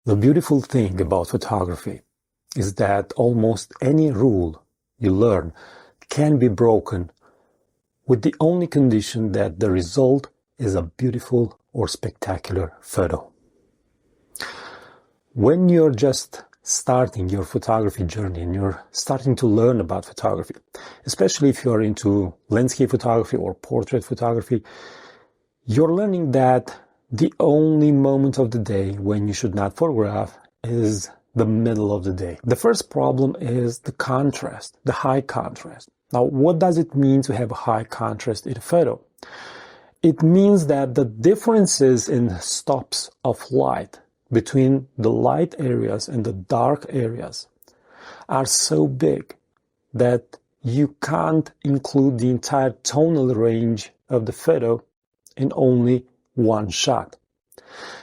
The beautiful thing about photography is that almost any rule you learn can be broken with the only condition that the result is a beautiful or spectacular photo. When you're just starting your photography journey and you're starting to learn about photography, especially if you're into landscape photography or portrait photography, you're learning that the only moment of the day when you should not photograph is the middle of the day. The first problem is the contrast, the high contrast. Now, what does it mean to have a high contrast in a photo? It means that the differences in stops of light between the light areas and the dark areas are so big that you can't include the entire tonal range of the photo in only one shot.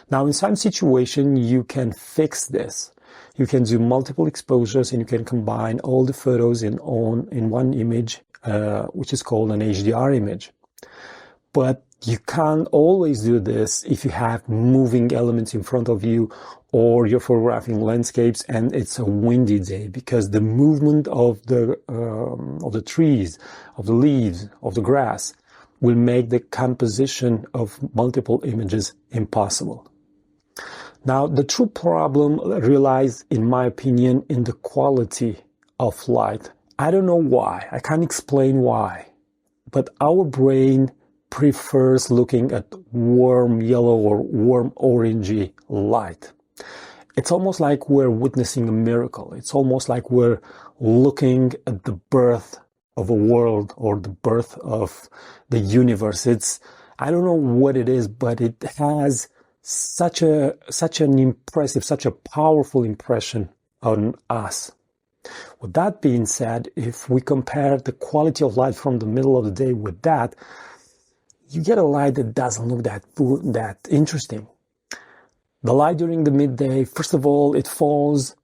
Now, in some situation, you can fix this. You can do multiple exposures and you can combine all the photos in one image, which is called an HDR image. But you can't always do this if you have moving elements in front of you or you're photographing landscapes and it's a windy day, because the movement of the trees, of the leaves, of the grass will make the composition of multiple images impossible. Now, the true problem relies, in my opinion, in the quality of light. I don't know why. I can't explain why. But our brain prefers looking at warm yellow or warm orangey light. It's almost like we're witnessing a miracle. It's almost like we're looking at the birth of a world or the birth of the universe. I don't know what it is, but it has such an impressive, such a powerful impression on us. With that being said, if we compare the quality of light from the middle of the day with that, you get a light that doesn't look that interesting. The light during the midday, first of all, it falls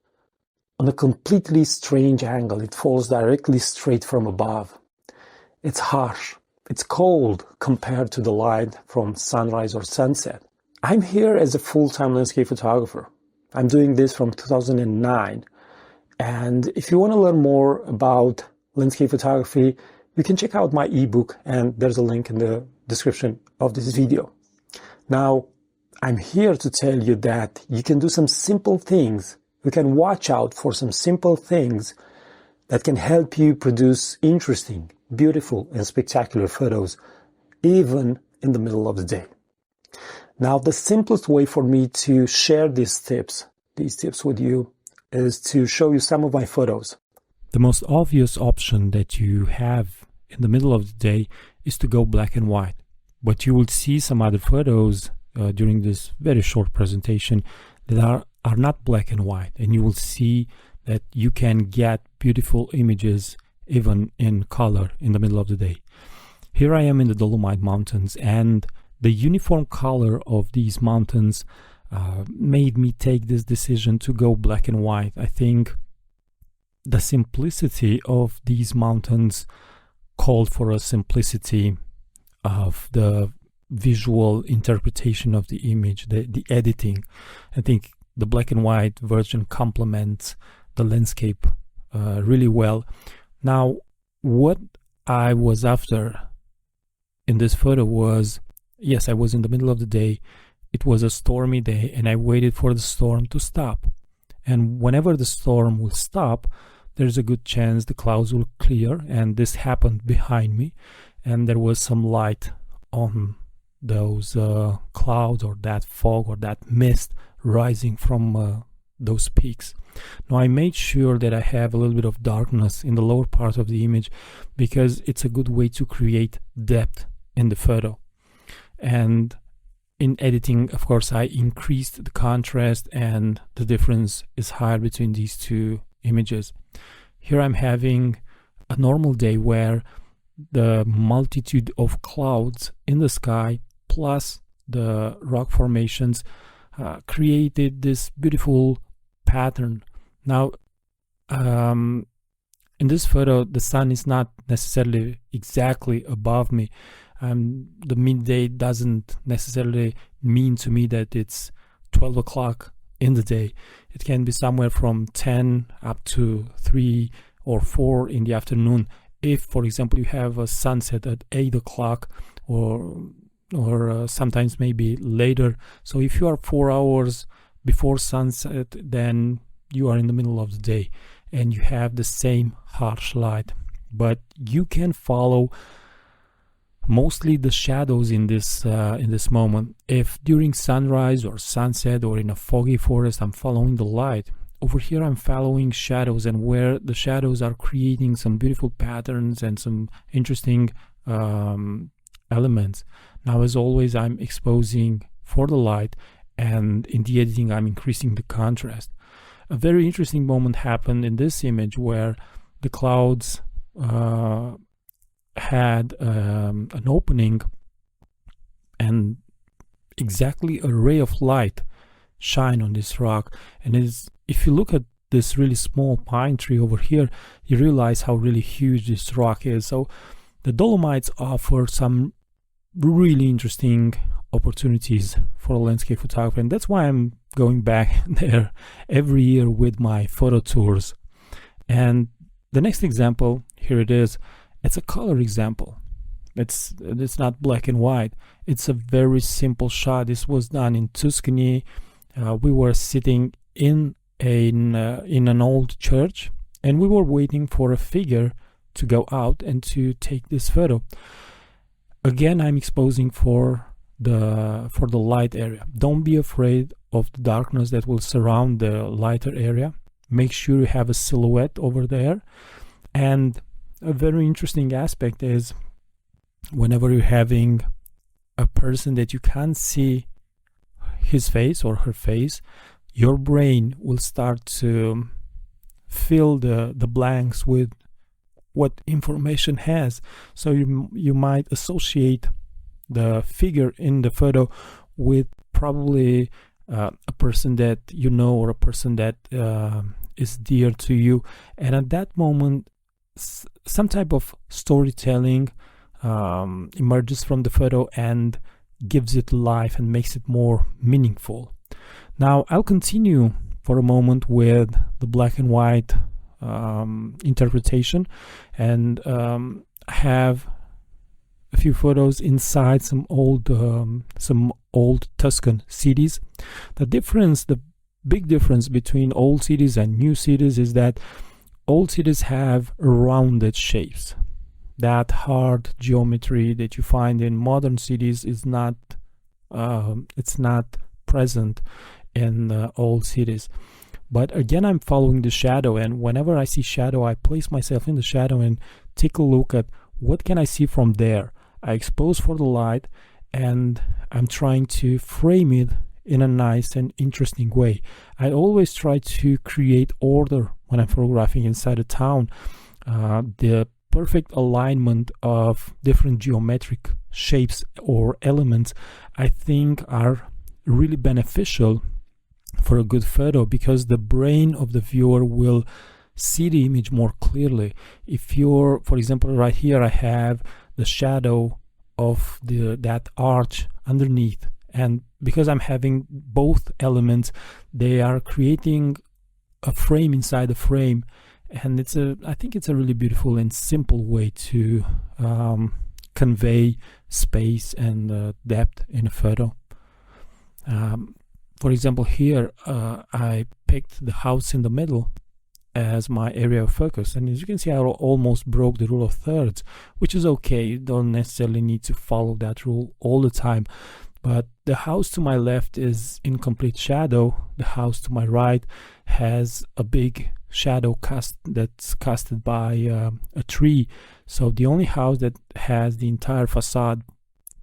on a completely strange angle. It falls directly straight from above. It's harsh. It's cold compared to the light from sunrise or sunset. I'm here as a full-time landscape photographer. I'm doing this from 2009. And if you want to learn more about landscape photography, you can check out my ebook, and there's a link in the description of this video. Now, I'm here to tell you that you can do some simple things. You can watch out for some simple things that can help you produce interesting, beautiful, and spectacular photos, even in the middle of the day. Now, the simplest way for me to share these tips with you is to show you some of my photos. The most obvious option that you have in the middle of the day is to go black and white. But you will see some other photos during this very short presentation that are not black and white. And you will see that you can get beautiful images even in color in the middle of the day. Here I am in the Dolomite Mountains, and the uniform color of these mountains made me take this decision to go black and white. I think the simplicity of these mountains called for a simplicity of the visual interpretation of the image, the editing. I think the black and white version complements the landscape really well. Now, what I was after in this photo was, yes, I was in the middle of the day. It was a stormy day, and I waited for the storm to stop. And whenever the storm will stop, there's a good chance the clouds will clear, and this happened behind me, and there was some light on those clouds or that fog or that mist rising from those peaks. Now, I made sure that I have a little bit of darkness in the lower part of the image because it's a good way to create depth in the photo. And in editing, of course, I increased the contrast, and the difference is higher between these two images. Here I'm having a normal day where the multitude of clouds in the sky plus the rock formations created this beautiful pattern. Now, in this photo, the sun is not necessarily exactly above me. The midday doesn't necessarily mean to me that it's 12 o'clock in the day. It can be somewhere from 10 up to 3 or 4 in the afternoon. If, for example, you have a sunset at 8 o'clock or sometimes maybe later. So if you are 4 hours before sunset, then you are in the middle of the day and you have the same harsh light. But you can follow mostly the shadows in this moment. If during sunrise or sunset or in a foggy forest I'm following the light, over here I'm following shadows, and where the shadows are creating some beautiful patterns and some interesting elements. Now, as always, I'm exposing for the light, and in the editing I'm increasing the contrast. A very interesting moment happened in this image where the clouds had an opening, and exactly a ray of light shine on this rock. And if you look at this really small pine tree over here, you realize how really huge this rock is. So the Dolomites offer some really interesting opportunities for landscape photography, and that's why I'm going back there every year with my photo tours. And the next example, here it is. It's a color example. It's not black and white. It's a very simple shot. This was done in Tuscany. We were sitting in an old church, and we were waiting for a figure to go out and to take this photo. Again, I'm exposing for the light area. Don't be afraid of the darkness that will surround the lighter area. Make sure you have a silhouette over there. And a very interesting aspect is whenever you're having a person that you can't see his face or her face, your brain will start to fill the blanks with what information has. So you might associate the figure in the photo with probably a person that you know, or a person that is dear to you, and at that moment some type of storytelling emerges from the photo and gives it life and makes it more meaningful. Now I'll continue for a moment with the black and white interpretation, and I have a few photos inside some old Tuscan cities. The big difference between old cities and new cities is that old cities have rounded shapes. That hard geometry that you find in modern cities is not present in old cities. But again, I'm following the shadow, and whenever I see shadow, I place myself in the shadow and take a look at what can I see from there. I expose for the light, and I'm trying to frame it in a nice and interesting way. I always try to create order when I'm photographing inside a town. The perfect alignment of different geometric shapes or elements, I think, are really beneficial for a good photo, because the brain of the viewer will see the image more clearly. If you're, for example, right here I have the shadow of that arch underneath, and because I'm having both elements, they are creating a frame inside a frame, and I think it's a really beautiful and simple way to convey space and depth in a photo. For example, here I picked the house in the middle as my area of focus, and as you can see, I almost broke the rule of thirds, which is okay. You don't necessarily need to follow that rule all the time. But the house to my left is in complete shadow. The house to my right has a big shadow that's casted by a tree. So the only house that has the entire facade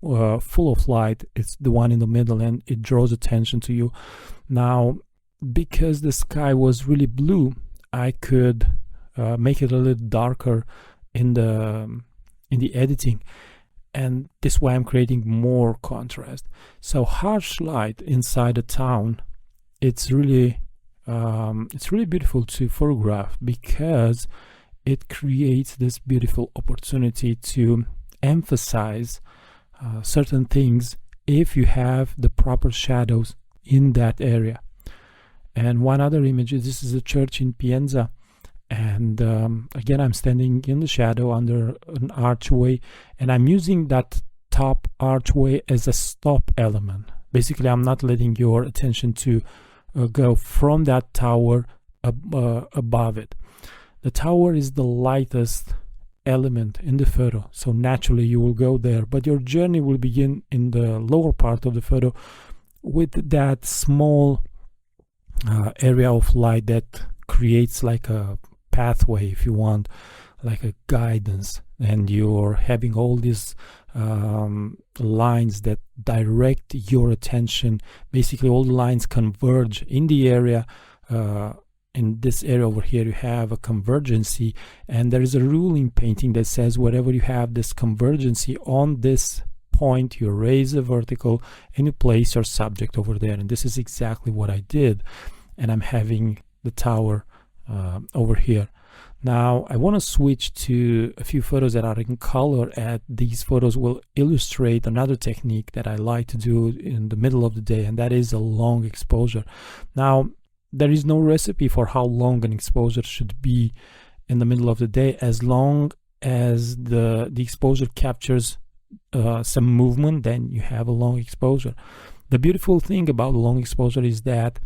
full of light is the one in the middle, and it draws attention to you. Now, because the sky was really blue, I could make it a little darker in the editing, and this way I'm creating more contrast. So harsh light inside a town, it's really beautiful to photograph, because it creates this beautiful opportunity to emphasize certain things if you have the proper shadows in that area. And one other image is this is a church in Pienza. And again, I'm standing in the shadow under an archway, and I'm using that top archway as a stop element. Basically, I'm not letting your attention to go from that tower above it. The tower is the lightest element in the photo, so naturally you will go there, but your journey will begin in the lower part of the photo with that small area of light that creates like a pathway, if you want, like a guidance, and you're having all these lines that direct your attention. Basically all the lines converge in the area. In this area over here you have a convergency, and there is a rule in painting that says wherever you have this convergency on this point, you raise a vertical and you place your subject over there. And this is exactly what I did, and I'm having the tower over here. Now I want to switch to a few photos that are in color, and these photos will illustrate another technique that I like to do in the middle of the day, and that is a long exposure. Now there is no recipe for how long an exposure should be in the middle of the day, as long as the exposure captures some movement, then you have a long exposure. The beautiful thing about a long exposure is that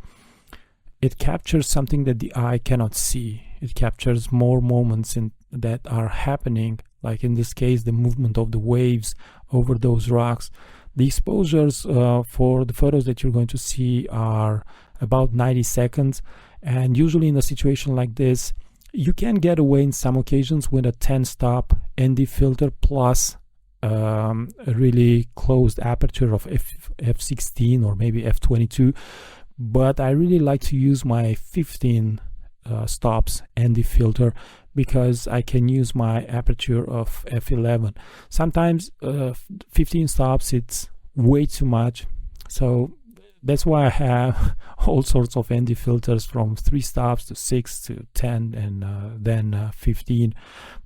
it captures something that the eye cannot see. It captures more moments that are happening, like in this case the movement of the waves over those rocks. The exposures for the photos that you're going to see are about 90 seconds, and usually in a situation like this you can get away in some occasions with a 10-stop ND filter plus a really closed aperture of f16 or maybe f22, but I really like to use my 15 stops ND filter because I can use my aperture of f11. Sometimes 15 stops it's way too much, so that's why I have all sorts of ND filters from 3 stops to 6 to 10 and then 15.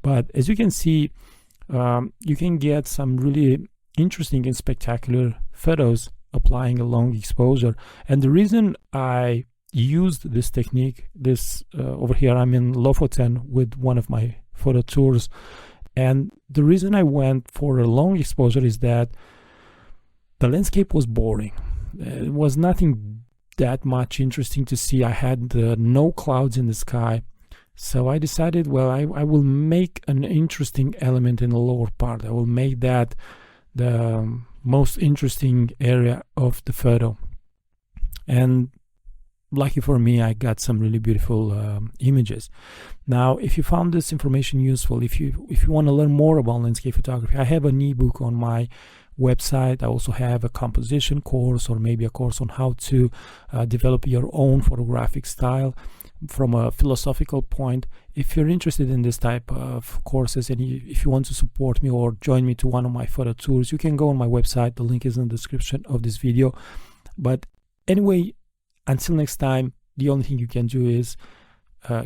But as you can see, you can get some really interesting and spectacular photos applying a long exposure. And the reason I used this technique, over here I'm in Lofoten with one of my photo tours, and the reason I went for a long exposure is that the landscape was boring. It was nothing that much interesting to see. I had no clouds in the sky, so I decided, well, I will make an interesting element in the lower part. I will make that the most interesting area of the photo. And lucky for me, I got some really beautiful images. Now, if you found this information useful, if you want to learn more about landscape photography, I have an ebook on my website. I also have a composition course, or maybe a course on how to develop your own photographic style from a philosophical point. If you're interested in this type of courses, and if you want to support me or join me to one of my photo tours, you can go on my website. The link is in the description of this video. But anyway, until next time, the only thing you can do is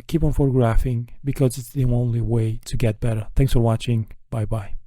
keep on photographing, because it's the only way to get better. Thanks for watching. Bye bye.